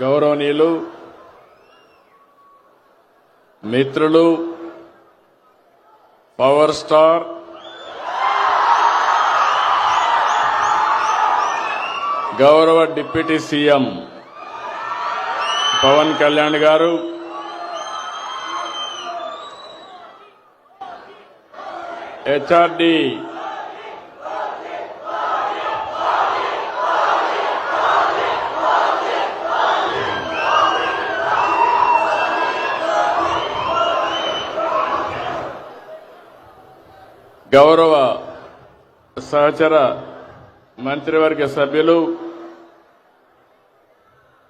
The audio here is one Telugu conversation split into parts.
గౌరవనీయులు మిత్రులు పవర్ స్టార్ గౌరవ డిప్యూటీ సీఎం పవన్ కళ్యాణ్ గారు, హెచ్ఆర్డి గౌరవ సహచర మంత్రివర్గ సభ్యులు,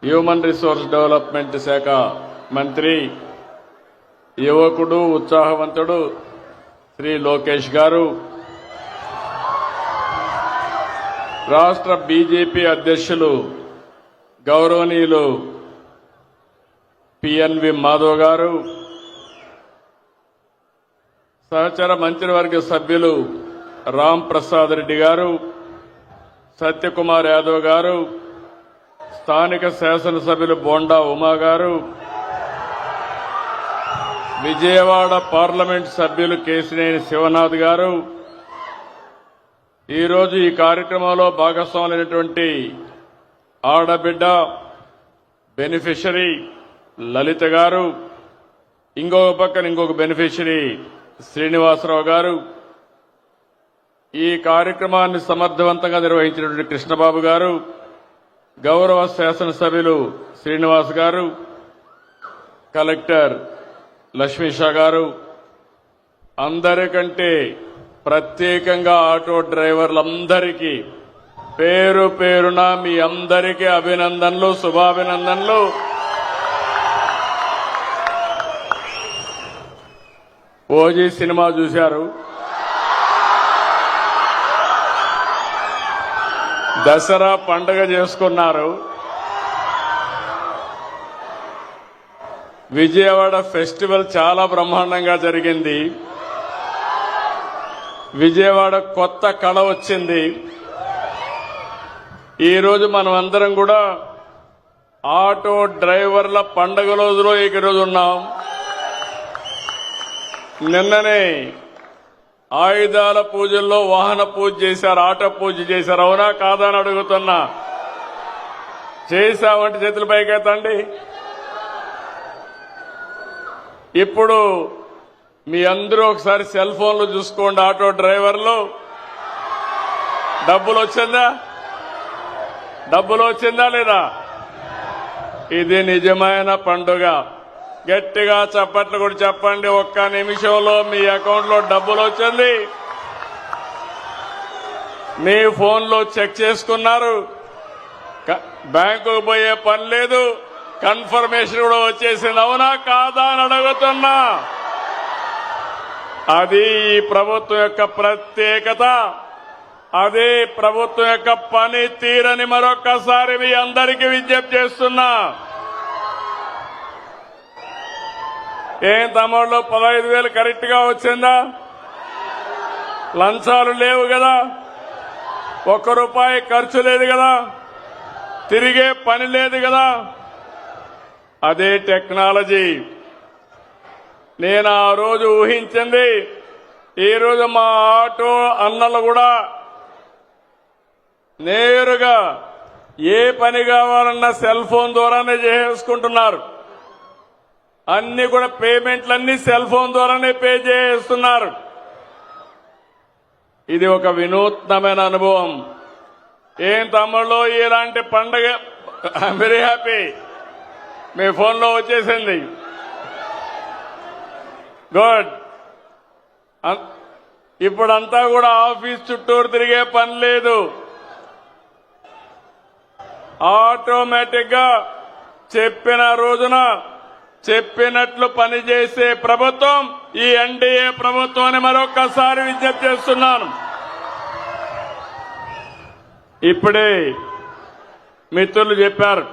హ్యూమన్ రిసోర్స్ డెవలప్మెంట్ శాఖ మంత్రి, యువకుడు, ఉత్సాహవంతుడు శ్రీ లోకేష్ గారు, రాష్ట్ర బీజేపీ అధ్యక్షులు గౌరవనీయులు పిఎన్వి మాధవ్ గారు, సహచర మంత్రివర్గ సభ్యులు రామ్ ప్రసాద్ రెడ్డి గారు, సత్యకుమార్ యాదవ్ గారు, స్థానిక శాసనసభ్యులు బోండా ఉమా గారు, విజయవాడ పార్లమెంట్ సభ్యులు కేశినేని శివనాథ్ గారు, ఈరోజు ఈ కార్యక్రమంలో భాగస్వాములైనటువంటి ఆడబిడ్డ బెనిఫిషరీ లలిత గారు, ఇంకొక పక్కన ఇంకొక బెనిఫిషరీ శ్రీనివాసరావు గారు, ఈ కార్యక్రమాన్ని సమర్థవంతంగా నిర్వహించినటువంటి కృష్ణబాబు గారు, గౌరవ శాసనసభ్యులు శ్రీనివాస్ గారు, కలెక్టర్ లక్ష్మీషా గారు, అందరికంటే ప్రత్యేకంగా ఆటో డ్రైవర్లందరికీ పేరు పేరున మీ అందరికీ అభినందనలు, శుభాభినందనలు. ఓజీ సినిమా చూశారు, దసరా పండుగ చేసుకున్నారు, విజయవాడ ఫెస్టివల్ చాలా బ్రహ్మాండంగా జరిగింది, విజయవాడ కొత్త కళ వచ్చింది. ఈరోజు మనం అందరం కూడా ఆటో డ్రైవర్ల పండుగ రోజులో ఈరోజు ఉన్నాం. నిన్ననే ఆయుధాల పూజల్లో వాహన పూజ చేశారు, ఆటో పూజ చేశారు. అవునా కాదా అని అడుగుతున్నా. చేశామంటే చేతుల పైకెత్తండి. ఇప్పుడు మీ అందరూ ఒకసారి సెల్ ఫోన్లు చూసుకోండి. ఆటో డ్రైవర్లు డబ్బులు వచ్చిందా లేదా? ఇది నిజమైన పండుగ. గట్టిగా చప్పట్లు కూడా చెప్పండి. ఒక్క నిమిషంలో మీ అకౌంట్ లో డబ్బులు వచ్చింది. మీ ఫోన్లో చెక్ చేసుకున్నారు, బ్యాంకుకు పోయే పని లేదు, కన్ఫర్మేషన్ కూడా వచ్చేసింది. అవునా కాదా అని అడుగుతున్నా. అది ఈ ప్రభుత్వం యొక్క ప్రత్యేకత, అదే ప్రభుత్వం యొక్క పని తీరని మరొక్కసారి మీ అందరికీ విజ్ఞప్తి చేస్తున్నా. ఏం తమ్ముళ్ళు 15,000 కరెక్ట్ గా వచ్చిందా? లంచాలు లేవు కదా, ₹1 ఖర్చు లేదు కదా, తిరిగే పని లేదు కదా. అదే టెక్నాలజీ. నేను ఆ రోజు ఊహించింది, ఈరోజు మా ఆటో అన్నలు కూడా నేరుగా ఏ పని కావాలన్నా సెల్ ఫోన్ ద్వారానే చేసుకుంటున్నారు. అన్ని కూడా పేమెంట్లన్నీ సెల్ ఫోన్ ద్వారానే పే చేస్తున్నారు. ఇది ఒక వినూత్నమైన అనుభవం. ఏం తమ్ముళ్ళు ఇలాంటి పండగ? I'm very happy. మీ ఫోన్లో వచ్చేసింది. గుడ్. ఇప్పుడంతా కూడా ఆఫీస్ చుట్టూరు తిరిగే పని లేదు. ఆటోమేటిక్ గా చెప్పిన రోజున చెప్పినట్లు పనిచేసే ప్రభుత్వం ఈ ఎన్డీఏ ప్రభుత్వం అని మరొక్కసారి విజ్ఞప్తి చేస్తున్నాను. ఇప్పుడే మిత్రులు చెప్పారు,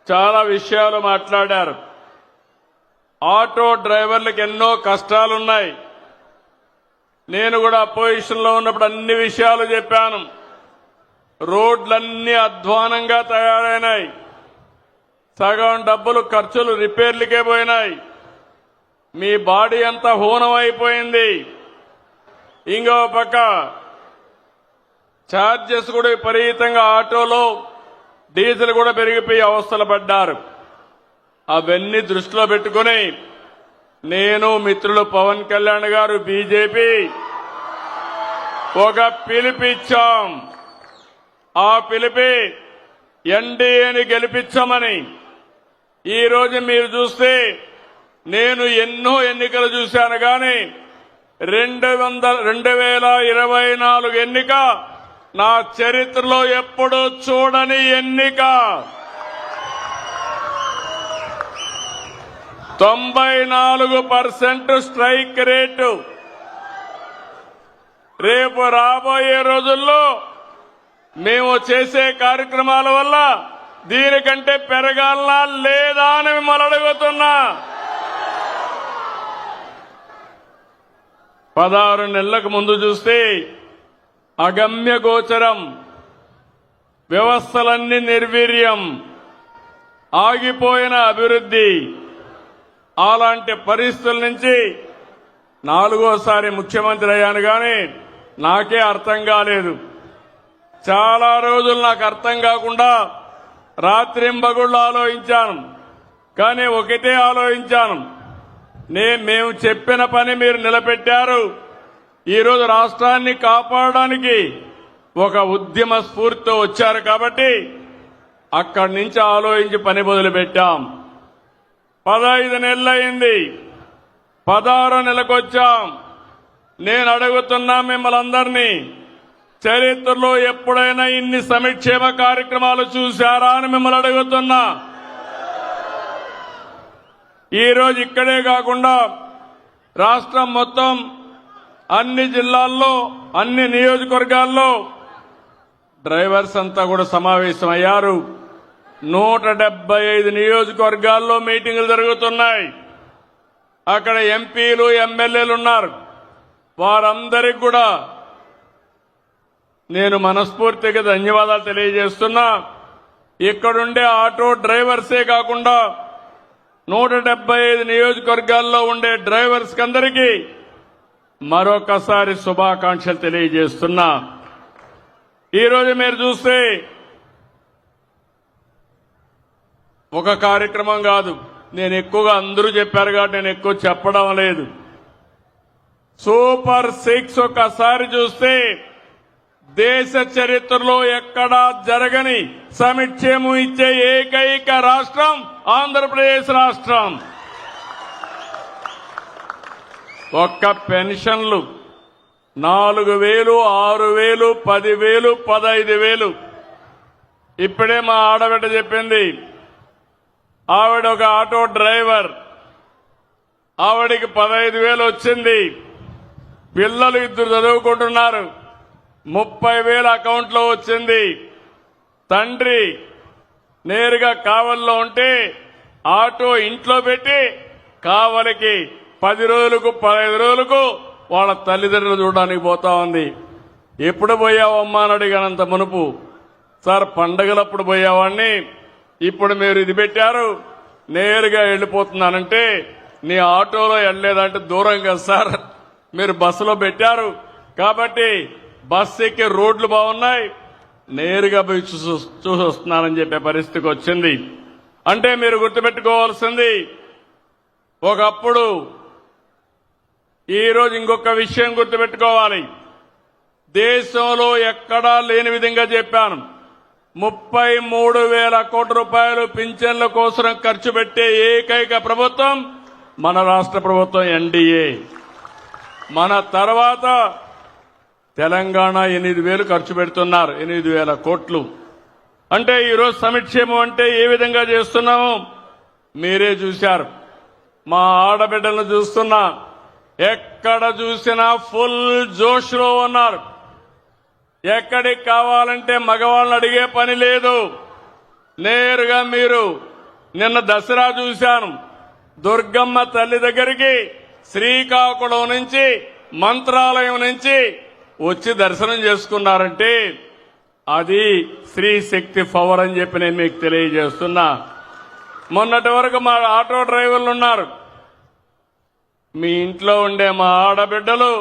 చాలా విషయాలు మాట్లాడారు. ఆటో డ్రైవర్లకు ఎన్నో కష్టాలున్నాయి. నేను కూడా అపోజిషన్ లో ఉన్నప్పుడు అన్ని విషయాలు చెప్పాను. రోడ్లన్నీ అధ్వానంగా తయారైనాయి. సగం డబ్బులు ఖర్చులు రిపేర్లకే పోయినాయి. మీ బాడీ అంతా హూనం అయిపోయింది. ఇంకో పక్క ఛార్జెస్ కూడా విపరీతంగా ఆటోలో డీజిల్ కూడా పెరిగిపోయి అవస్థలు పడ్డారు. అవన్నీ దృష్టిలో పెట్టుకుని నేను మిత్రులు పవన్ కళ్యాణ్ గారు బీజేపీ ఒక పిలుపిచ్చాం. ఆ పిలిపి ఎన్డీఏని గెలిపించమని. ఈ రోజు మీరు చూస్తే నేను ఎన్నో ఎన్నికలు చూశాను కానీ 2024 ఎన్నిక నా చరిత్రలో ఎప్పుడూ చూడని ఎన్నిక. 94% స్ట్రైక్ రేటు. రేపు రాబోయే రోజుల్లో మేము చేసే కార్యక్రమాల వల్ల దీనికంటే పెరగాలనా లేదా అని మిమ్మల్ని అడుగుతున్నా. 16 నెలలకు ముందు చూస్తే అగమ్య గోచరం, వ్యవస్థలన్నీ నిర్వీర్యం, ఆగిపోయిన అభివృద్ధి. అలాంటి పరిస్థితుల నుంచి 4వ ముఖ్యమంత్రి అయ్యాను కానీ నాకే అర్థం కాలేదు. చాలా రోజులు నాకు అర్థం కాకుండా రాత్రింబగుళ్ళు ఆలోచించాను. కానీ ఒకటే ఆలోచించాను, మేము చెప్పిన పని మీరు నిలబెట్టారు. ఈరోజు రాష్ట్రాన్ని కాపాడడానికి ఒక ఉద్యమ స్ఫూర్తితో వచ్చారు కాబట్టి అక్కడి నుంచి ఆలోచించి పని మొదలుపెట్టాం. 15 నెలలైంది, 16వ నెలకు వచ్చాం. నేను అడుగుతున్నా మిమ్మల్ని అందరినీ, చరిత్రలో ఎప్పుడైనా ఇన్ని సంక్షేమ కార్యక్రమాలు చూశారా అని మిమ్మల్ని అడుగుతున్నా. ఈరోజు ఇక్కడే కాకుండా రాష్ట్రం మొత్తం అన్ని జిల్లాల్లో అన్ని నియోజకవర్గాల్లో డ్రైవర్స్ అంతా కూడా సమావేశమయ్యారు. 175 నియోజకవర్గాల్లో మీటింగులు జరుగుతున్నాయి. అక్కడ ఎంపీలు ఎమ్మెల్యేలు ఉన్నారు. వారందరికీ కూడా నేను మనస్ఫూర్తిగా ధన్యవాదాలు తెలియజేస్తున్నా. ఇక్కడుండే ఆటో డ్రైవర్సే కాకుండా 175 నియోజకవర్గాల్లో ఉండే డ్రైవర్స్ అందరికీ మరొకసారి శుభాకాంక్షలు తెలియజేస్తున్నా. ఈరోజు మీరు చూస్తే ఒక కార్యక్రమం కాదు, నేను ఎక్కువగా అందరూ చెప్పారు కాబట్టి నేను ఎక్కువ చెప్పడం లేదు. సూపర్ 6 ఒకసారి చూస్తే దేశ చరిత్రలో ఎక్కడా జరగని సంక్షేమం ఇచ్చే ఏకైక రాష్ట్రం ఆంధ్రప్రదేశ్ రాష్ట్రం. ఒక్క పెన్షన్లు 4,000, 6,000, 10,000, 15,000. ఇప్పుడే మా ఆడబిడ్డ చెప్పింది, ఆవిడ ఒక ఆటో డ్రైవర్, ఆవిడికి 15,000 వచ్చింది. పిల్లలు 2 చదువుకుంటున్నారు, 30,000 అకౌంట్లో వచ్చింది. తండ్రి నేరుగా కావలిలో ఉంటే ఆటో ఇంట్లో పెట్టి కావలికి 10 రోజులకు 15 రోజులకు వాళ్ళ తల్లిదండ్రులు చూడడానికి పోతా ఉంది. ఎప్పుడు పోయావమ్మా అని అడిగానంత మునుపు, సార్ పండగలప్పుడు పోయేవాడిని, ఇప్పుడు మీరు ఇది పెట్టారు నేరుగా వెళ్ళిపోతున్నానంటే నీ ఆటోలో వెళ్ళలేదంటే దూరం కదా సార్, మీరు బస్సులో పెట్టారు కాబట్టి బస్సు ఎక్కే రోడ్లు బాగున్నాయి, నేరుగా పోయి చూసి వస్తున్నానని చెప్పే పరిస్థితికి వచ్చింది. అంటే మీరు గుర్తుపెట్టుకోవాల్సింది, ఒకప్పుడు ఈరోజు ఇంకొక విషయం గుర్తుపెట్టుకోవాలి. దేశంలో ఎక్కడా లేని విధంగా చెప్పాను, 33,000 కోట్ల రూపాయలు పింఛన్ల కోసం ఖర్చు పెట్టే ఏకైక ప్రభుత్వం మన రాష్ట్ర ప్రభుత్వం ఎన్డీఏ. మన తర్వాత తెలంగాణ 8,000 ఖర్చు పెడుతున్నారు, 8,000 కోట్లు. అంటే ఈరోజు సంక్షేమం అంటే ఏ విధంగా చేస్తున్నామో మీరే చూశారు. మా ఆడబిడ్డలను చూస్తున్నా, ఎక్కడ చూసినా ఫుల్ జోష్లో ఉన్నారు. ఎక్కడికి కావాలంటే మగవాళ్ళని అడిగే పని లేదు. నేరుగా మీరు నిన్న దసరా చూశాను, దుర్గమ్మ తల్లి దగ్గరికి శ్రీకాకుళం నుంచి మంత్రాలయం నుంచి వచ్చి దర్శనం చేసుకున్నారంటే అది స్త్రీ శక్తి పవర్ అని చెప్పి నేను మీకు తెలియజేస్తున్నా. మొన్నటి వరకు మా ఆటో డ్రైవర్లు ఉన్నారు. మీ ఇంట్లో ఉండే మా ఆడబిడ్డలు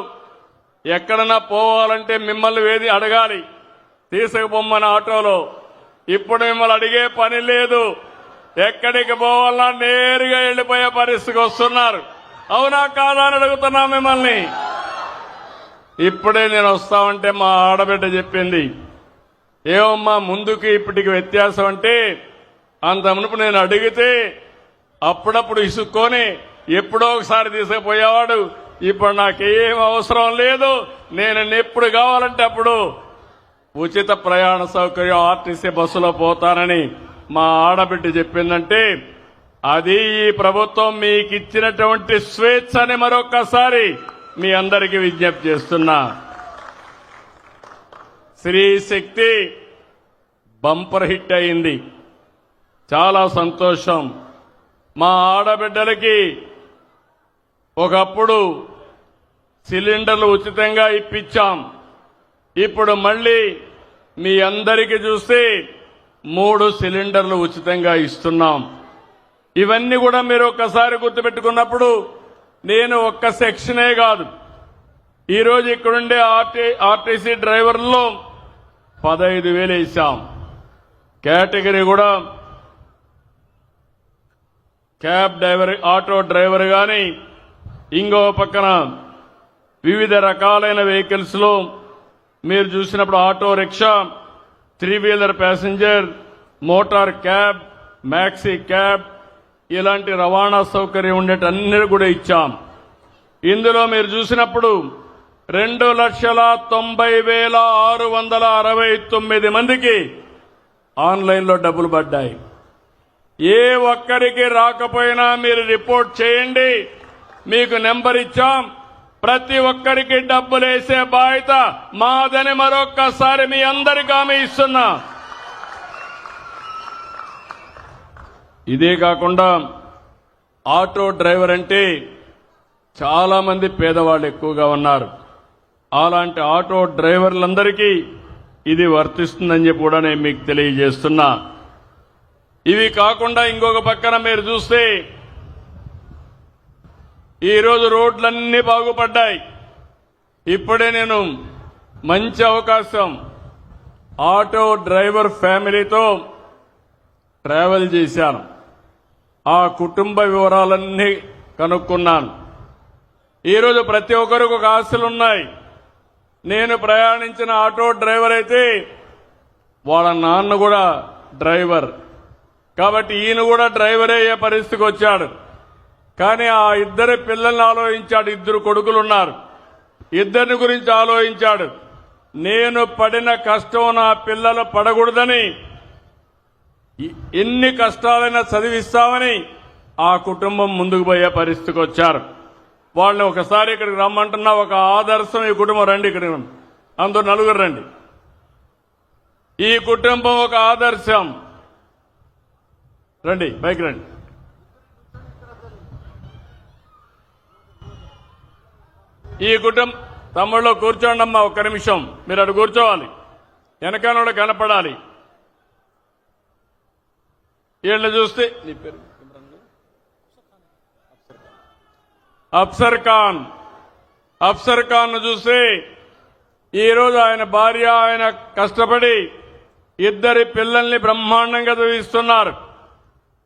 ఎక్కడన్నా పోవాలంటే మిమ్మల్ని వేది అడగాలి, తీసుకుపోమ్మని ఆటోలో. ఇప్పుడు మిమ్మల్ని అడిగే పని లేదు. ఎక్కడికి పోవాలన్నా నేరుగా వెళ్లిపోయే పరిస్థితికి వస్తున్నారు. అవునా కాదా అని అడుగుతున్నా మిమ్మల్ని. ఇప్పుడే నేను వస్తామంటే మా ఆడబిడ్డ చెప్పింది, ఏమమ్మా ముందుకి ఇప్పటికి వ్యత్యాసం అంటే, అంత మునుపు నేను అడిగితే అప్పుడప్పుడు ఇసుక్కొని ఎప్పుడో ఒకసారి తీసుకుపోయేవాడు. ఇప్పుడు నాకేం అవసరం లేదు, నేను ఎప్పుడు కావాలంటే అప్పుడు ఉచిత ప్రయాణ సౌకర్యం ఆర్టీసీ బస్సులో పోతానని మా ఆడబిడ్డ చెప్పిందంటే, అది ఈ ప్రభుత్వం మీకు ఇచ్చినటువంటి స్వేచ్ఛ అని మరొక్కసారి మీ అందరికీ విజ్ఞప్తి చేస్తున్నా. స్త్రీ శక్తి బంపర్ హిట్ అయింది, చాలా సంతోషం. మా ఆడబిడ్డలకి ఒకప్పుడు సిలిండర్లు ఉచితంగా ఇప్పించాం. ఇప్పుడు మళ్ళీ మీ అందరికీ చూస్తే 3 సిలిండర్లు ఉచితంగా ఇస్తున్నాం. ఇవన్నీ కూడా మీరు ఒక్కసారి గుర్తుపెట్టుకున్నప్పుడు, నేను ఒక్క సెక్షనే కాదు, ఈరోజు ఇక్కడుండే ఆర్టీసీ డ్రైవర్లలో 15,000 వేసాం. కేటగిరీ కూడా క్యాబ్ డ్రైవర్, ఆటో డ్రైవర్ గాని, ఇంకో పక్కన వివిధ రకాలైన వెహికల్స్ లో మీరు చూసినప్పుడు auto rickshaw, 3 wheeler passenger, motor cab, maxi cab, ఇలాంటి రవాణా సౌకర్యం ఉండేటన్నీ కూడా ఇచ్చాం. ఇందులో మీరు చూసినప్పుడు 2,90,669 మందికి ఆన్లైన్లో డబ్బులు పడ్డాయి. ఏ ఒక్కరికి రాకపోయినా మీరు రిపోర్ట్ చేయండి, మీకు నెంబర్ ఇచ్చాం. ప్రతి ఒక్కరికి డబ్బులు వేసే బాధ్యత మాదని మరొక్కసారి మీ అందరికీ హామీ ఇస్తున్నా. ఇదే కాకుండా ఆటో డ్రైవర్ అంటే చాలా మంది పేదవాళ్ళు ఎక్కువగా ఉన్నారు. అలాంటి ఆటో డ్రైవర్లందరికీ ఇది వర్తిస్తుందని చెప్పి కూడా నేను మీకు తెలియజేస్తున్నా. ఇవి కాకుండా ఇంకొక పక్కన మీరు చూస్తే ఈరోజు రోడ్లన్నీ బాగుపడ్డాయి. ఇప్పుడే నేను మంచి అవకాశం ఆటో డ్రైవర్ ఫ్యామిలీతో ట్రావెల్ చేశాను. ఆ కుటుంబ వివరాలన్నీ కనుక్కున్నాను. ఈరోజు ప్రతి ఒక్కరికి ఒక ఆశలున్నాయి. నేను ప్రయాణించిన ఆటో డ్రైవర్ అయితే వాళ్ళ నాన్న కూడా డ్రైవర్, కాబట్టి ఈయన కూడా డ్రైవర్ అయ్యే పరిస్థితికి వచ్చాడు. కానీ ఆ 2 పిల్లల్ని ఆలోచించాడు. 2 కొడుకులున్నారు, 2 గురించి ఆలోచించాడు. నేను పడిన కష్టం నా పిల్లలు పడకూడదని, ఎన్ని కష్టాలైనా చదివిస్తామని ఆ కుటుంబం ముందుకు పోయే పరిస్థితికి వచ్చారు. వాళ్ళని ఒకసారి ఇక్కడికి రమ్మంటున్నా, ఒక ఆదర్శం ఈ కుటుంబం. రండి, ఇక్కడ అందరూ 4 రండి. ఈ కుటుంబం ఒక ఆదర్శం. రండి, బైక్ రండి. ఈ కుటుంబం తమ్ముళ్ళు కూర్చోండి అమ్మా, ఒక్క నిమిషం మీరు అటు కూర్చోవాలి, వెనకాల కనపడాలి. వీళ్ళు చూస్తే నీ పేరు అఫ్సర్ ఖాన్ చూస్తే ఈరోజు ఆయన భార్య ఆయన కష్టపడి 2 పిల్లల్ని బ్రహ్మాండంగా చదివిస్తున్నారు.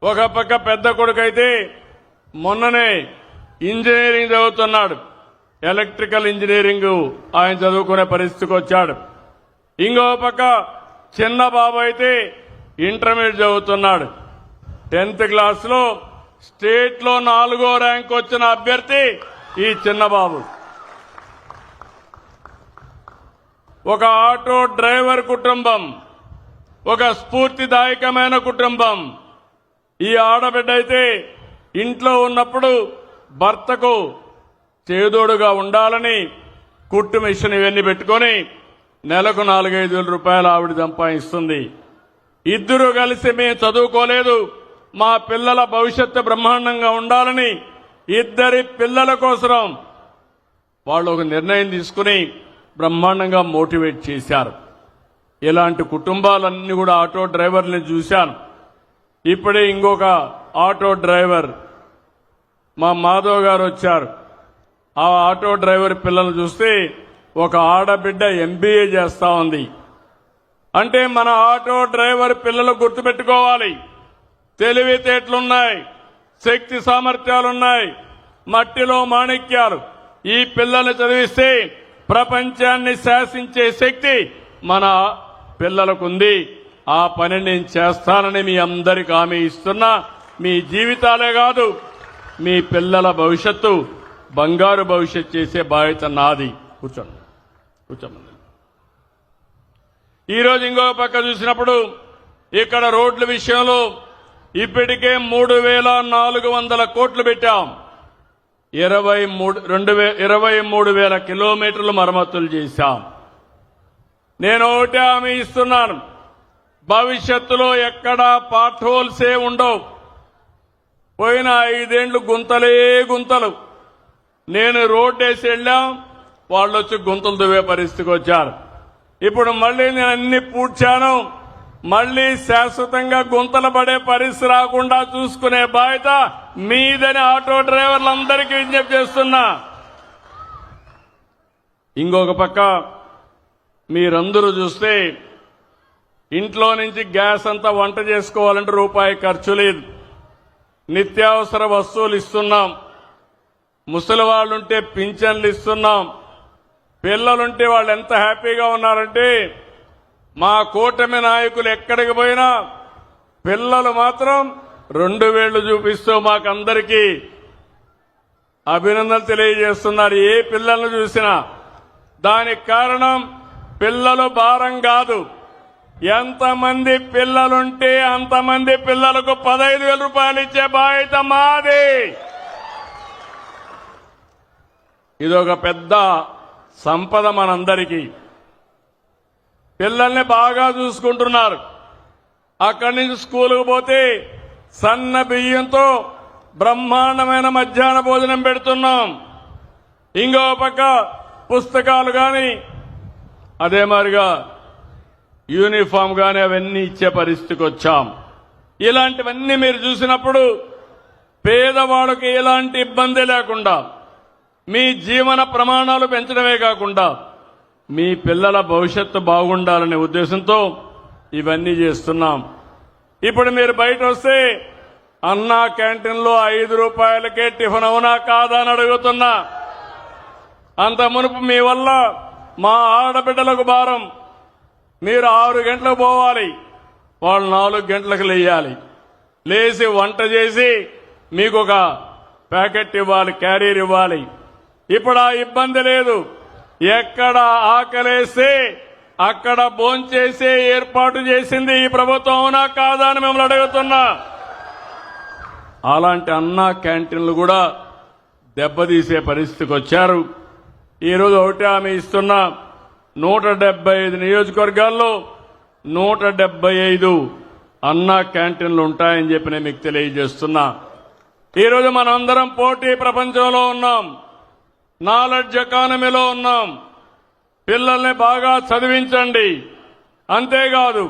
ఒక పక్క పెద్ద కొడుకైతే మొన్ననే ఇంజనీరింగ్ చదువుతున్నాడు, ఎలక్ట్రికల్ ఇంజనీరింగ్ ఆయన చదువుకునే పరిస్థితికి వచ్చాడు. ఇంకో పక్క చిన్న బాబు అయితే ఇంటర్మీడియట్ చదువుతున్నాడు. 10th క్లాస్లో స్టేట్ లో 4వ ర్యాంక్ వచ్చిన అభ్యర్థి ఈ చిన్న బాబు. ఒక ఆటో డ్రైవర్ కుటుంబం, ఒక స్ఫూర్తిదాయకమైన కుటుంబం. ఈ ఆడబిడ్డ అయితే ఇంట్లో ఉన్నప్పుడు భర్తకు చేదోడుగా ఉండాలని కుట్టు మిషన్ ఇవన్నీ పెట్టుకొని నెలకు 4-5 రూపాయలు ఆవిడ సంపాదిస్తుంది. 2 కలిసి మేము చదువుకోలేదు, మా పిల్లల భవిష్యత్తు బ్రహ్మాండంగా ఉండాలని 2 పిల్లల కోసం వాళ్ళు ఒక నిర్ణయం తీసుకుని బ్రహ్మాండంగా మోటివేట్ చేశారు. ఇలాంటి కుటుంబాలన్నీ కూడా ఆటో డ్రైవర్ని చూశాను. ఇప్పుడే ఇంకొక ఆటో డ్రైవర్ మా మాధవ్ గారు వచ్చారు. ఆ ఆటో డ్రైవర్ పిల్లలు చూస్తే ఒక ఆడబిడ్డ ఎంబీఏ చేస్తా ఉంది. అంటే మన ఆటో డ్రైవర్ పిల్లలు గుర్తుపెట్టుకోవాలి, తెలివితేటలున్నాయి, శక్తి సామర్థ్యాలున్నాయి, మట్టిలో మాణిక్యాలు. ఈ పిల్లల్ని చదివిస్తే ప్రపంచాన్ని శాసించే శక్తి మన పిల్లలకుంది. ఆ పని నేను చేస్తానని మీ అందరికి హామీ ఇస్తున్నా. మీ జీవితాలే కాదు, మీ పిల్లల భవిష్యత్తు బంగారు భవిష్యత్తు చేసే బాధ్యత నాది. కూర్చోండి. ఈరోజు ఇంకో పక్క చూసినప్పుడు ఇక్కడ రోడ్ల విషయంలో ఇప్పటికే 3,400 కోట్లు పెట్టాం. 23,000 కిలోమీటర్లు మరమ్మతులు చేశాం. నేను ఒకటే హామీ ఇస్తున్నాను, భవిష్యత్తులో ఎక్కడా పార్ట్ హోల్సే ఉండవు. పోయిన 5 ఏళ్లు గుంతలే గుంతలు. నేను రోడ్డు వేసి వెళ్ళాం, వాళ్ళు వచ్చి గుంతలు దువ్వే పరిస్థితికి వచ్చారు. ఇప్పుడు మళ్లీ నేను అన్ని పూడ్చాను. మళ్లీ శాశ్వతంగా గుంతలు పడే పరిస్థితి రాకుండా చూసుకునే బాధ్యత మీదని ఆటో డ్రైవర్లందరికీ విజ్ఞప్తి చేస్తున్నా. ఇంకొక పక్క మీరందరూ చూస్తే ఇంట్లో నుంచి గ్యాస్ అంతా వంట చేసుకోవాలంటే రూపాయి ఖర్చు లేదు. నిత్యావసర వస్తువులు ఇస్తున్నాం. ముసలి వాళ్ళుంటే పింఛన్లు ఇస్తున్నాం. పిల్లలుంటే వాళ్ళు ఎంత హ్యాపీగా ఉన్నారంటే మా కూటమి నాయకులు ఎక్కడికి పోయినా పిల్లలు మాత్రం 2 వేళ్లు చూపిస్తూ మాకందరికీ అభినందనలు తెలియజేస్తున్నారు. ఏ పిల్లలను చూసినా దానికి కారణం పిల్లలు భారం కాదు. ఎంతమంది పిల్లలుంటే అంతమంది పిల్లలకు 15,000 రూపాయలు ఇచ్చే బాధ్యత మాది. ఇదొక పెద్ద సంపద మనందరికీ. పిల్లల్ని బాగా చూసుకుంటున్నారు. అక్కడి నుంచి స్కూలుకు పోతే సన్న బియ్యంతో బ్రహ్మాండమైన మధ్యాహ్న భోజనం పెడుతున్నాం. ఇంకో పక్క పుస్తకాలు కానీ అదే మాదిరిగా యూనిఫామ్ కానీ అవన్నీ ఇచ్చే పరిస్థితికి వచ్చాం. ఇలాంటివన్నీ మీరు చూసినప్పుడు పేదవాళ్ళకి ఎలాంటి ఇబ్బంది లేకుండా మీ జీవన ప్రమాణాలు పెంచడమే కాకుండా మీ పిల్లల భవిష్యత్తు బాగుండాలనే ఉద్దేశంతో ఇవన్నీ చేస్తున్నాం. ఇప్పుడు మీరు బయట వస్తే అన్నా క్యాంటీన్లో 5 రూపాయలకే టిఫిన్ అవునా కాదా అని అడుగుతున్నా. అంత మునుపు మీ వల్ల మా ఆడబిడ్డలకు భారం. మీరు 6 గంటలకు పోవాలి, వాళ్ళు 4 గంటలకు లేయాలి. లేచి వంట చేసి మీకు ఒక ప్యాకెట్ ఇవ్వాలి, క్యారియర్ ఇవ్వాలి. ఇప్పుడు ఆ ఇబ్బంది లేదు. ఎక్కడ ఆకలేస్తే అక్కడ భోంచేసే ఏర్పాటు చేసింది ఈ ప్రభుత్వం అవునా కాదా అని మిమ్మల్ని అడుగుతున్నా. అలాంటి అన్నా క్యాంటీన్లు కూడా దెబ్బతీసే పరిస్థితికి వచ్చారు. ఈరోజు ఒకటి హామీ ఇస్తున్నా, 175 నియోజకవర్గాల్లో 175 అన్నా క్యాంటీన్లు ఉంటాయని చెప్పి నేను మీకు తెలియజేస్తున్నా. ఈరోజు మనందరం పోటీ ప్రపంచంలో ఉన్నాం, నాలెడ్జ్ ఎకానమీలో ఉన్నాం. పిల్లల్ని బాగా చదివించండి. అంతేకాదు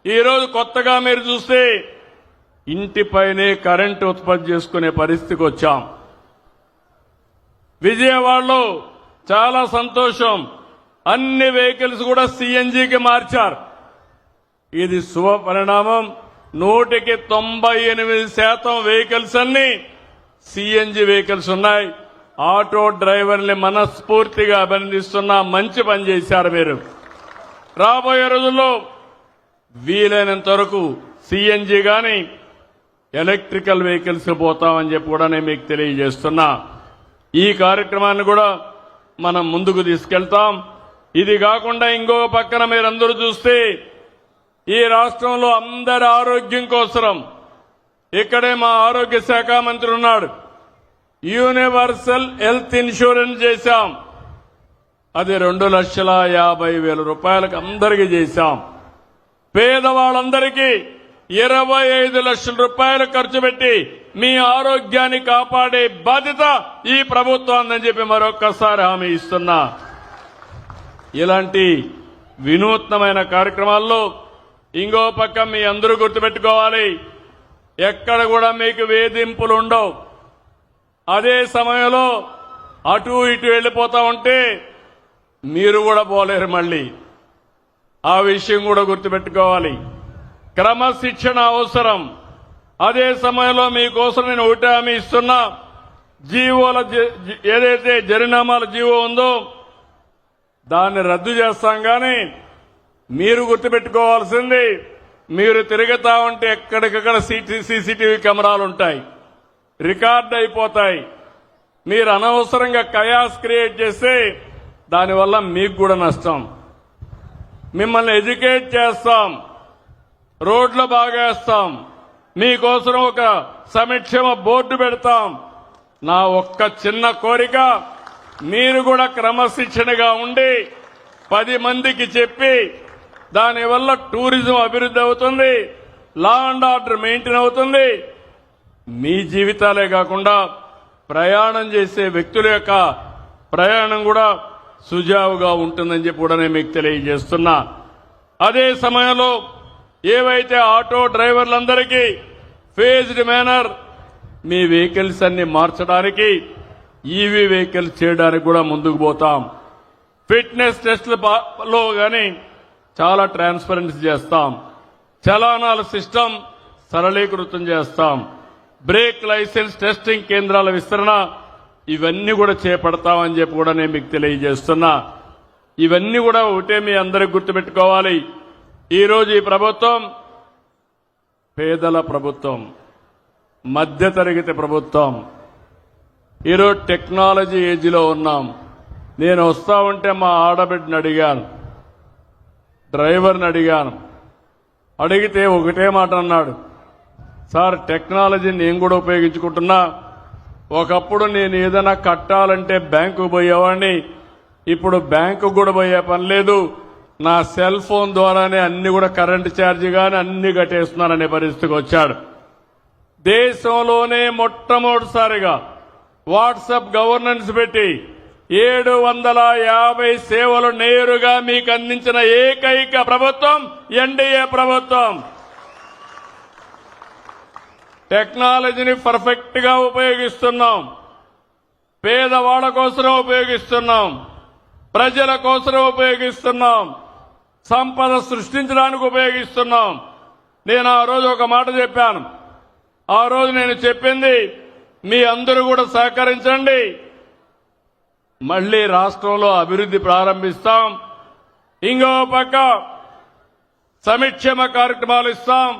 ఈరోజు కొత్తగా మీరు చూస్తే ఇంటిపైనే కరెంటు ఉత్పత్తి చేసుకునే పరిస్థితికి వచ్చాం. విజయవాడలో చాలా సంతోషం, అన్ని వెహికల్స్ కూడా సిఎన్జికి మార్చారు. ఇది శుభ పరిణామం. 98% వెహికల్స్ అన్ని సిఎన్జి వెహికల్స్ ఉన్నాయి. ఆటో డ్రైవర్ని మనస్ఫూర్తిగా అభినందిస్తున్నా. మంచి పని చేశారు మీరు. రాబోయే రోజుల్లో వీలైనంత వరకు సిఎన్జి గాని ఎలక్ట్రికల్ వెహికల్స్ పోతామని చెప్పి కూడా నేను మీకు తెలియజేస్తున్నా. ఈ కార్యక్రమాన్ని కూడా మనం ముందుకు తీసుకెళ్తాం. ఇది కాకుండా ఇంకో పక్కన మీరందరూ చూస్తే ఈ రాష్ట్రంలో అందరి ఆరోగ్యం కోసం ఇక్కడే మా ఆరోగ్య శాఖ మంత్రి ఉన్నాడు. యూనివర్సల్ హెల్త్ ఇన్సూరెన్స్ చేశాం. అది 2,50,000 రూపాయలకు అందరికీ చేశాం. పేదవాళ్ళందరికీ 25 లక్షల రూపాయలు ఖర్చు పెట్టి మీ ఆరోగ్యాన్ని కాపాడే బాధ్యత ఈ ప్రభుత్వాన్ని చెప్పి మరొక్కసారి హామీ ఇస్తున్నా. ఇలాంటి వినూత్నమైన కార్యక్రమాల్లో ఇంకో పక్క మీ అందరూ గుర్తుపెట్టుకోవాలి, ఎక్కడ కూడా మీకు వేధింపులు ఉండవు. అదే సమయంలో అటు ఇటు వెళ్ళిపోతా ఉంటే మీరు కూడా పోలేరు. మళ్ళీ ఆ విషయం కూడా గుర్తుపెట్టుకోవాలి. క్రమశిక్షణ అవసరం. అదే సమయంలో మీకోసం నేను ఒకటి హామీ ఇస్తున్నా. జీవోల ఏదైతే జరినామాల జీవో ఉందో దాన్ని రద్దు చేస్తాం. కానీ మీరు గుర్తుపెట్టుకోవాల్సింది, మీరు తిరుగుతా ఉంటే ఎక్కడికక్కడ సీసీటీవీ కెమెరాలు ఉంటాయి, రికార్డ్ అయిపోతాయి. మీరు అనవసరంగా కయాస్ క్రియేట్ చేస్తే దానివల్ల మీకు కూడా నష్టం. మిమ్మల్ని ఎడ్యుకేట్ చేస్తాం, రోడ్లు బాగేస్తాం, మీకోసం ఒక సంక్షేమ బోర్డు పెడతాం. నా ఒక్క చిన్న కోరిక, మీరు కూడా క్రమశిక్షణగా ఉండి 10 మందికి చెప్పి దానివల్ల టూరిజం అభివృద్ధి అవుతుంది, లా అండ్ ఆర్డర్ మెయింటైన్ అవుతుంది. మీ జీవితాలే కాకుండా ప్రయాణం చేసే వ్యక్తుల యొక్క ప్రయాణం కూడా సుజావుగా ఉంటుందని చెప్పి కూడా నేను మీకు తెలియజేస్తున్నా. అదే సమయంలో ఏవైతే ఆటో డ్రైవర్లందరికీ ఫేజ్డ్ మేనర్ మీ వెహికల్స్ అన్ని మార్చడానికి, ఈవీ వెహికల్స్ చేయడానికి కూడా ముందుకు పోతాం. ఫిట్నెస్ టెస్టులలో కానీ చాలా ట్రాన్స్పరెన్సీ చేస్తాం. చలానాల సిస్టమ్ సరళీకృతం చేస్తాం. బ్రేక్ లైసెన్స్ టెస్టింగ్ కేంద్రాల విస్తరణ, ఇవన్నీ కూడా చేపడతామని చెప్పి కూడా నేను మీకు తెలియజేస్తున్నా. ఇవన్నీ కూడా ఒకటే మీ అందరికి గుర్తుపెట్టుకోవాలి. ఈరోజు ఈ ప్రభుత్వం పేదల ప్రభుత్వం, మధ్యతరగతి ప్రభుత్వం. ఈరోజు టెక్నాలజీ ఏజ్లో ఉన్నాం. నేను వస్తా ఉంటే మా ఆడబిడ్డని అడిగాను, డ్రైవర్ని అడిగాను. అడిగితే ఒకటే మాట అన్నాడు, సార్ టెక్నాలజీని నేను కూడా ఉపయోగించుకుంటున్నా. ఒకప్పుడు నేను ఏదైనా కట్టాలంటే బ్యాంకు పోయేవాడిని, ఇప్పుడు బ్యాంకు కూడా పోయే పని లేదు. నా సెల్ ఫోన్ ద్వారానే అన్ని కూడా కరెంటు ఛార్జీ కానీ అన్ని కట్టేస్తున్నాననే పరిస్థితికి వచ్చాడు. దేశంలోనే మొట్టమొదటిసారిగా వాట్సాప్ గవర్నెన్స్ పెట్టి 750 సేవలు నేరుగా మీకు అందించిన ఏకైక ప్రభుత్వం ఎన్డీఏ ప్రభుత్వం. టెక్నాలజీని పర్ఫెక్ట్ గా ఉపయోగిస్తున్నాం. పేదవాళ్ల కోసం ఉపయోగిస్తున్నాం, ప్రజల కోసం ఉపయోగిస్తున్నాం, సంపద సృష్టించడానికి ఉపయోగిస్తున్నాం. నేను ఆ రోజు ఒక మాట చెప్పాను. ఆ రోజు నేను చెప్పింది, మీ అందరూ కూడా సహకరించండి, మళ్లీ రాష్ట్రంలో అభివృద్ధి ప్రారంభిస్తాం. ఇంకో పక్క సంక్షేమ కార్యక్రమాలు ఇస్తాం,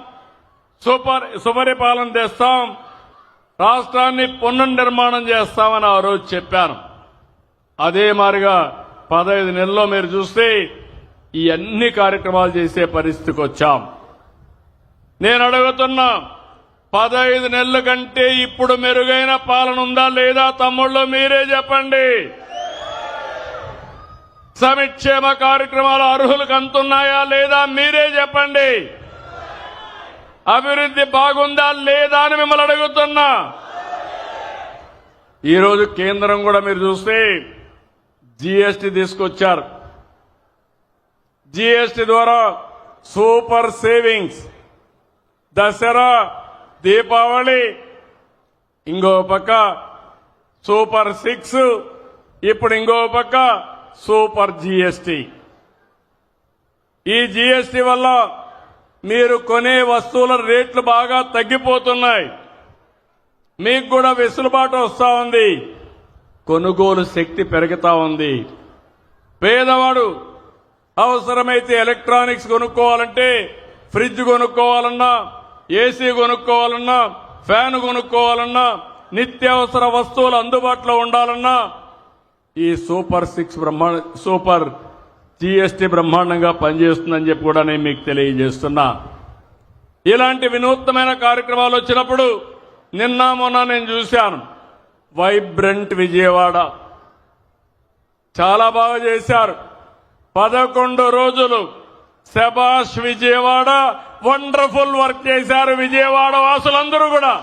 సుపరిపాలన తెస్తాం, రాష్ట్రాన్ని పునర్నిర్మాణం చేస్తామని ఆ రోజు చెప్పాను. అదే మాదిరిగా 15 నెలల్లో మీరు చూస్తే ఈ అన్ని కార్యక్రమాలు చేసే పరిస్థితికి వచ్చాం. నేను అడుగుతున్నా, 15 నెలల కంటే ఇప్పుడు మెరుగైన పాలన ఉందా లేదా? తమ్ముళ్ళు మీరే చెప్పండి. సంక్షేమ కార్యక్రమాలు అర్హులకు అందుతున్నాయా లేదా? మీరే చెప్పండి. అభివృద్ధి బాగుందా లేదా అని మిమ్మల్ని అడుగుతున్నా. ఈరోజు కేంద్రం కూడా మీరు చూస్తే జీఎస్టీ తీసుకొచ్చారు. జీఎస్టీ ద్వారా సూపర్ సేవింగ్స్, దసరా, దీపావళి, ఇంకో పక్క సూపర్ 6, ఇప్పుడు ఇంకో పక్క సూపర్ జీఎస్టీ. ఈ జీఎస్టీ వల్ల మీరు కొనే వస్తువుల రేట్లు బాగా తగ్గిపోతున్నాయి. మీకు కూడా వెసులుబాటు వస్తా ఉంది, కొనుగోలు శక్తి పెరుగుతా ఉంది. పేదవాడు అవసరమైతే ఎలక్ట్రానిక్స్ కొనుక్కోవాలంటే, ఫ్రిడ్జ్ కొనుక్కోవాలన్నా, ఏసీ కొనుక్కోవాలన్నా, ఫ్యాన్ కొనుక్కోవాలన్నా, నిత్యావసర వస్తువులు అందుబాటులో ఉండాలన్నా ఈ సూపర్ 6 సూపర్ జీఎస్టీ బ్రహ్మాండంగా పనిచేస్తుందని చెప్పి కూడా నేను మీకు తెలియజేస్తున్నా. ఇలాంటి వినూత్నమైన కార్యక్రమాలు వచ్చినప్పుడు నిన్న మొన్న నేను చూశాను. వైబ్రెంట్ విజయవాడ చాలా బాగా చేశారు. 11 రోజులు శబాష్ విజయవాడ, వండర్ఫుల్ వర్క్ చేశారు విజయవాడ వాసులందరూ కూడా.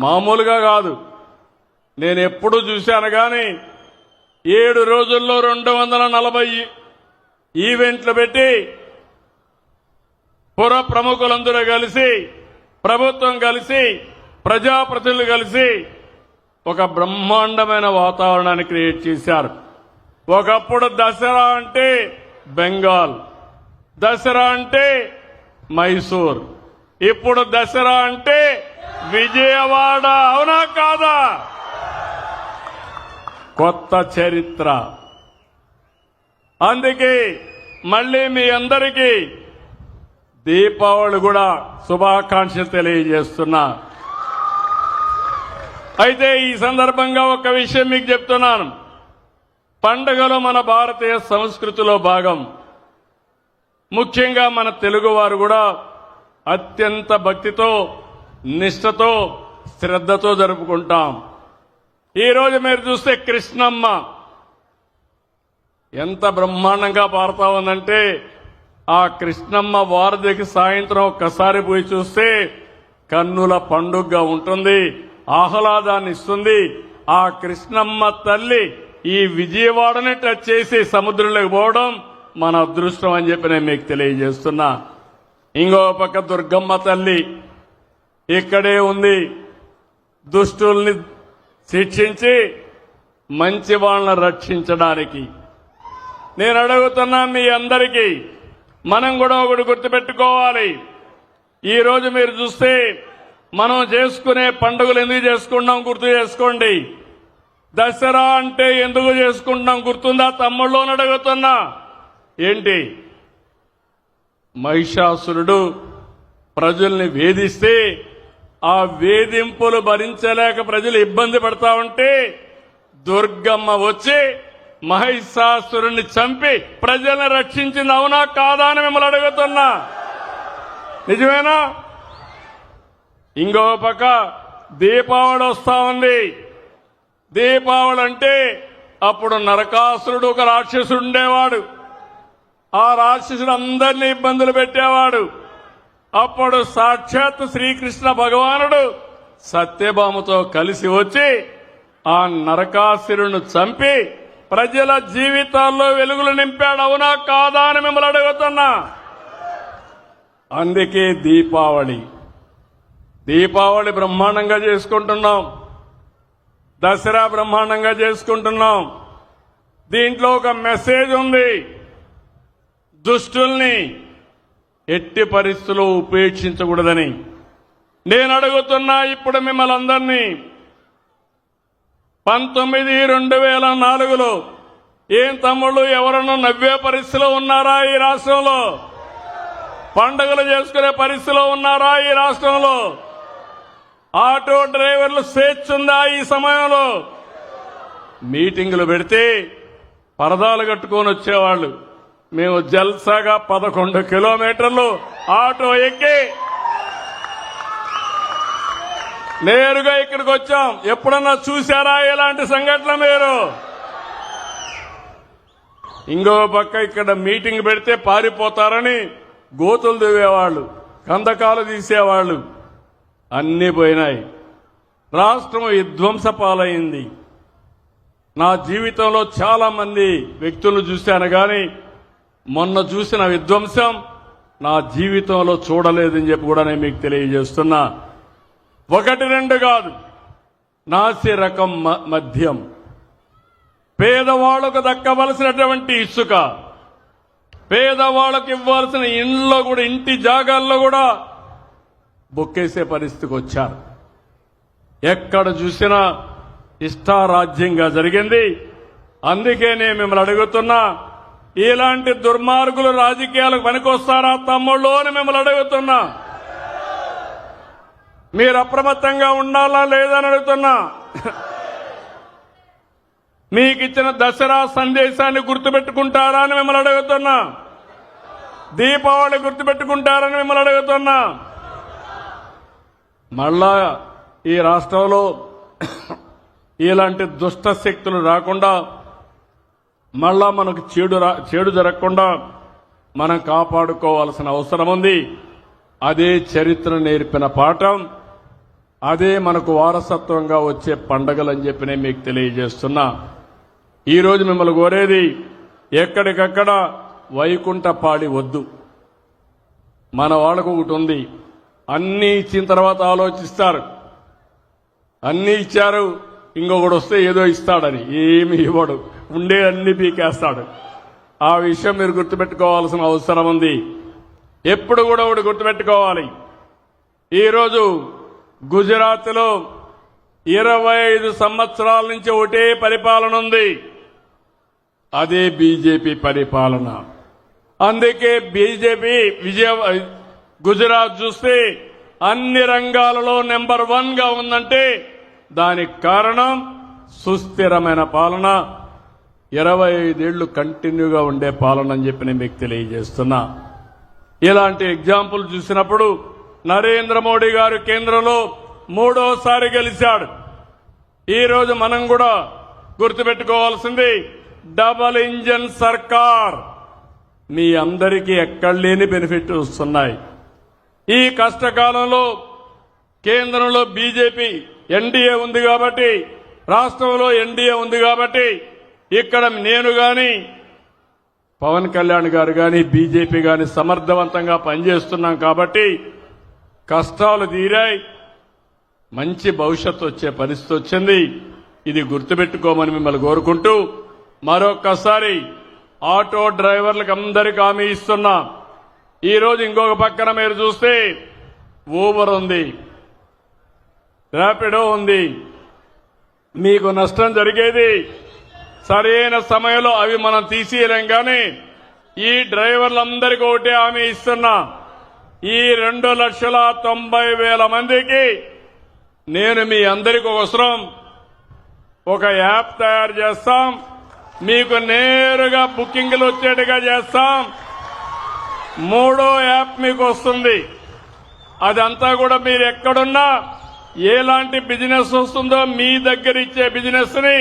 మామూలుగా కాదు, నేను ఎప్పుడు చూశాను కానీ 7 రోజుల్లో 240 ఈవెంట్లు పెట్టి పుర ప్రముఖులందరూ కలిసి, ప్రభుత్వం కలిసి, ప్రజాప్రతినిధులు కలిసి ఒక బ్రహ్మాండమైన వాతావరణాన్ని క్రియేట్ చేశారు. ఒకప్పుడు దసరా అంటే బెంగాల్, దసరా అంటే మైసూర్, ఇప్పుడు దసరా అంటే విజయవాడ. అవునా కాదా? కొత్త చరిత్ర. అందుకే మళ్ళీ మీ అందరికీ దీపావళి కూడా శుభాకాంక్షలు తెలియజేస్తున్నా. అయితే ఈ సందర్భంగా ఒక విషయం మీకు చెప్తున్నాను. పండుగలు మన భారతీయ సంస్కృతిలో భాగం. ముఖ్యంగా మన తెలుగువారు కూడా అత్యంత భక్తితో, నిష్ఠతో, శ్రద్ధతో జరుపుకుంటాం. ఈరోజు మీరు చూస్తే కృష్ణమ్మ ఎంత బ్రహ్మాండంగా పారుతా ఉందంటే, ఆ కృష్ణమ్మ వారధికి సాయంత్రం ఒక్కసారి పోయి చూస్తే కన్నుల పండుగగా ఉంటుంది, ఆహ్లాదాన్ని ఇస్తుంది. ఆ కృష్ణమ్మ తల్లి ఈ విజయవాడని టచ్ చేసి సముద్రంలోకి పోవడం మన అదృష్టం అని చెప్పి నేను మీకు తెలియజేస్తున్నా. ఇంకో పక్క దుర్గమ్మ తల్లి ఇక్కడే ఉంది. దుష్టుల్ని శిక్షించి మంచి వాళ్ళని రక్షించడానికి. నేను అడుగుతున్నా మీ అందరికీ, మనం కూడా ఒకటి గుర్తుపెట్టుకోవాలి. ఈ రోజు మీరు చూస్తే మనం చేసుకునే పండుగలు ఎందుకు చేసుకుంటాం గుర్తు చేసుకోండి. దసరా అంటే ఎందుకు చేసుకుంటాం గుర్తుందా తమ్ముళ్ళని అడుగుతున్నా. ఏంటి? మహిషాసురుడు ప్రజల్ని వేధిస్తే ఆ వేధింపులు భరించలేక ప్రజలు ఇబ్బంది పడతా ఉంటే దుర్గమ్మ వచ్చి మహిషాసురుణ్ణి చంపి ప్రజల్ని రక్షించింది. అవునా కాదా అని మిమ్మల్ని అడుగుతున్నా. నిజమేనా? ఇంకో పక్క దీపావళి వస్తా ఉంది. దీపావళి అంటే అప్పుడు నరకాసురుడు ఒక రాక్షసుడు ఉండేవాడు. ఆ రాక్షసుడు అందరినీ ఇబ్బందులు పెట్టేవాడు. అప్పుడు సాక్షాత్ శ్రీకృష్ణ భగవానుడు సత్యభామతో కలిసి వచ్చి ఆ నరకాసురుని చంపి ప్రజల జీవితాల్లో వెలుగులు నింపాడు. అవునా కాదా అని మిమ్మల్ని అడుగుతున్నా. అందుకే దీపావళి బ్రహ్మాండంగా చేసుకుంటున్నాం. దసరా బ్రహ్మాండంగా చేసుకుంటున్నాం. దీంట్లో ఒక మెసేజ్ ఉంది. దుష్టుల్ని ఎట్టి పరిస్థితుల్లో ఉపేక్షించకూడదని నేను అడుగుతున్నా. ఇప్పుడు మిమ్మల్ని అందరినీ 2004లో ఏం తమ్ముళ్ళు ఎవరన్నా నవ్వే పరిస్థితిలో ఉన్నారా ఈ రాష్ట్రంలో? పండుగలు చేసుకునే పరిస్థితిలో ఉన్నారా ఈ రాష్ట్రంలో? ఆటో డ్రైవర్లు స్వేచ్ఛ ఉందా ఈ సమయంలో? మీటింగులు పెడితే పరదాలు కట్టుకొని వచ్చేవాళ్ళు. మేము జల్సాగా 11 కిలోమీటర్లు ఆటో ఎక్కి నేరుగా ఇక్కడికి వచ్చాం. ఎప్పుడన్నా చూశారా ఇలాంటి సంఘటన మీరు? ఇంకో పక్క ఇక్కడ మీటింగ్ పెడితే పారిపోతారని గోతులు దువ్వేవాళ్ళు, కందకాలు తీసేవాళ్ళు. అన్నీ పోయినాయి. రాష్ట్రం విధ్వంస పాలైంది. నా జీవితంలో చాలా మంది వ్యక్తులను చూశాను కానీ మొన్న చూసిన విధ్వంసం నా జీవితంలో చూడలేదని చెప్పి కూడా నేను మీకు తెలియజేస్తున్నా. 1-2 కాదు, నాసి రకం మద్యం, పేదవాళ్లకు దక్కవలసినటువంటి ఇసుక, పేదవాళ్లకు ఇవ్వాల్సిన ఇంట్లో కూడా, ఇంటి జాగాల్లో కూడా బొక్కేసే పరిస్థితికి వచ్చారు. ఎక్కడ చూసినా ఇష్టారాజ్యంగా జరిగింది. అందుకే నేను మిమ్మల్ని అడుగుతున్నా, ఇలాంటి దుర్మార్గులు రాజకీయాలకు పనికొస్తారా తమ్ముళ్ళు అని మిమ్మల్ని అడుగుతున్నా. మీరు అప్రమత్తంగా ఉండాలా లేదని అడుగుతున్నా. మీకు ఇచ్చిన దసరా సందేశాన్ని గుర్తుపెట్టుకుంటారా అని మిమ్మల్ని అడుగుతున్నా. దీపావళి గుర్తుపెట్టుకుంటారని మిమ్మల్ని అడుగుతున్నా. మళ్ళా ఈ రాష్ట్రంలో ఇలాంటి దుష్ట శక్తులు రాకుండా, మళ్ళా మనకు చెడు జరగకుండా మనం కాపాడుకోవాల్సిన అవసరం ఉంది. అదే చరిత్ర నేర్పిన పాఠం, అదే మనకు వారసత్వంగా వచ్చే పండగలని చెప్పి నేను మీకు తెలియజేస్తున్నా. ఈరోజు మిమ్మల్ని కోరేది, ఎక్కడికక్కడ వైకుంఠ పాడి వద్దు. మన వాళ్ళకు ఒకటి ఉంది, అన్నీ ఇచ్చిన తర్వాత ఆలోచిస్తారు. అన్నీ ఇచ్చారు, ఇంకొకటి వస్తే ఏదో ఇస్తాడని. ఏమి ఇవ్వడు, ఉండే అన్ని పీకేస్తాడు. ఆ విషయం మీరు గుర్తుపెట్టుకోవాల్సిన అవసరం ఉంది. ఎప్పుడు కూడా ఒకటి గుర్తుపెట్టుకోవాలి. ఈరోజు గుజరాత్లో 25 సంవత్సరాల నుంచి ఒకటే పరిపాలన ఉంది, అదే బీజేపీ పరిపాలన. అందుకే బీజేపీ గుజరాత్ చూస్తే అన్ని రంగాలలో నెంబర్ 1 గా ఉందంటే దానికి కారణం సుస్థిరమైన పాలన, 25 ఏళ్లు కంటిన్యూగా ఉండే పాలన అని చెప్పి నేను మీకు తెలియజేస్తున్నా. ఇలాంటి ఎగ్జాంపుల్ చూసినప్పుడు నరేంద్ర మోడీ గారు కేంద్రంలో 3వ సారి గెలిచాడు. ఈరోజు మనం కూడా గుర్తుపెట్టుకోవాల్సింది డబల్ ఇంజన్ సర్కార్. మీ అందరికీ ఎక్కడ లేని బెనిఫిట్ వస్తున్నాయి. ఈ కష్టకాలంలో కేంద్రంలో బీజేపీ ఎన్డీఏ ఉంది కాబట్టి, రాష్ట్రంలో ఎన్డీఏ ఉంది కాబట్టి, ఇక్కడ నేను గాని పవన్ కళ్యాణ్ గారు గాని బీజేపీ గాని సమర్థవంతంగా పనిచేస్తున్నాం కాబట్టి కష్టాలు తీరాయి, మంచి భవిష్యత్తు వచ్చే పరిస్థితి వచ్చింది. ఇది గుర్తుపెట్టుకోమని మిమ్మల్ని కోరుకుంటూ మరొక్కసారి ఆటో డ్రైవర్లకు అందరికీ హామీ ఇస్తున్నా. ఈరోజు ఇంకొక పక్కన మీరు చూస్తే ఊబర్ ఉంది, ర్యాపిడో ఉంది. మీకు నష్టం జరిగేది సరైన సమయంలో అవి మనం తీసేయలేం. కానీ ఈ డ్రైవర్లందరికీ ఒకటే హామీ ఇస్తున్నా, ఈ 2,90,000 మందికి నేను మీ అందరికీ అవసరం ఒక యాప్ తయారు చేస్తాం, మీకు నేరుగా బుకింగ్లు వచ్చేట్టుగా చేస్తాం. 3వ యాప్ మీకు వస్తుంది. అదంతా కూడా మీరు ఎక్కడున్నా ఎలాంటి బిజినెస్ వస్తుందో మీ దగ్గర ఇచ్చే బిజినెస్ ని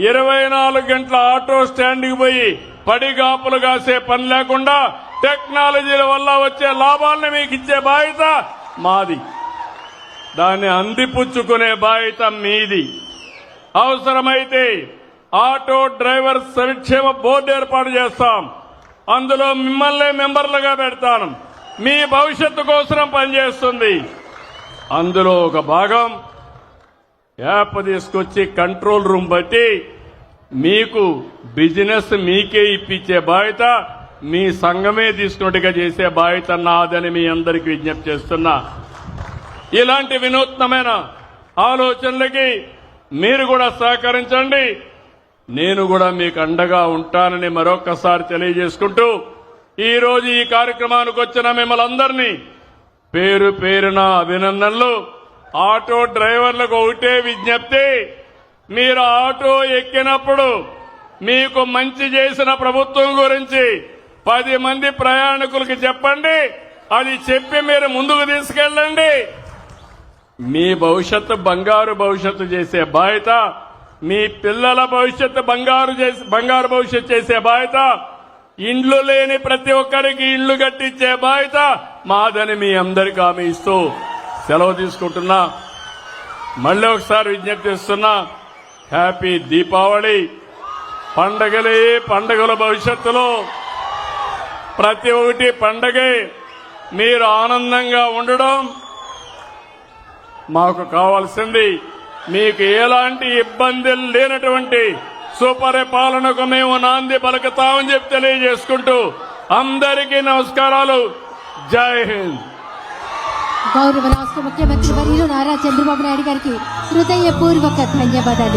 24 గంటల ఆటో స్టాండ్కి పోయి పడిగాపులు కాసే పని లేకుండా టెక్నాలజీల వల్ల వచ్చే లాభాలను మీకు ఇచ్చే బాధ్యత మాది. దాన్ని అందిపుచ్చుకునే బాధ్యత మీది. అవసరమైతే ఆటో డ్రైవర్ సంక్షేమ బోర్డు ఏర్పాటు చేస్తాం. అందులో మిమ్మల్ని మెంబర్లుగా పెడతాను. మీ భవిష్యత్తు కోసం పనిచేస్తుంది. అందులో ఒక భాగం యాప్ తీసుకొచ్చి కంట్రోల్ రూమ్ బట్టి మీకు బిజినెస్ మీకే ఇప్పించే బాధ్యత మీ సంఘమే తీసుకున్నట్టుగా చేసే బాధ్యత నాదని మీ అందరికీ విజ్ఞప్తి చేస్తున్నా. ఇలాంటి వినూత్నమైన ఆలోచనలకి మీరు కూడా సహకరించండి. నేను కూడా మీకు అండగా ఉంటానని మరొకసారి తెలియజేసుకుంటూ ఈ రోజు ఈ కార్యక్రమానికి వచ్చిన మిమ్మల్ని అందరినీ పేరు పేరున అభినందనలు. ఆటో డ్రైవర్లకు ఒకటే విజ్ఞప్తి, మీరు ఆటో ఎక్కినప్పుడు మీకు మంచి చేసిన ప్రభుత్వం గురించి 10 మంది ప్రయాణికులకు చెప్పండి. అది చెప్పి మీరు ముందుకు తీసుకెళ్ళండి. మీ భవిష్యత్తు బంగారు భవిష్యత్తు చేసే బాధ్యత, మీ పిల్లల భవిష్యత్తు బంగారు భవిష్యత్తు చేసే బాధ్యత, ఇండ్లు లేని ప్రతి ఒక్కరికి ఇండ్లు కట్టించే బాధ్యత మాదని మీ అందరికీ హామీ ఇస్తూ సెలవు తీసుకుంటున్నా. మళ్ళీ ఒకసారి విజ్ఞప్తి చేస్తున్నా, హ్యాపీ దీపావళి. పండగలే పండగల భవిష్యత్తులో ప్రతి ఒక్కటి పండగే. మీరు ఆనందంగా ఉండడం మాకు కావాల్సింది. మీకు ఎలాంటి ఇబ్బందులు లేనటువంటి సుపరిపాలనకు మేము నాంది పలుకుతామని చెప్పి తెలియజేసుకుంటూ అందరికీ నమస్కారాలు. జై హింద్. గౌరవ రాష్ట్ర ముఖ్యమంత్రి వర్యులు నారా చంద్రబాబు నాయుడు గారికి హృదయపూర్వక ధన్యవాదాలు.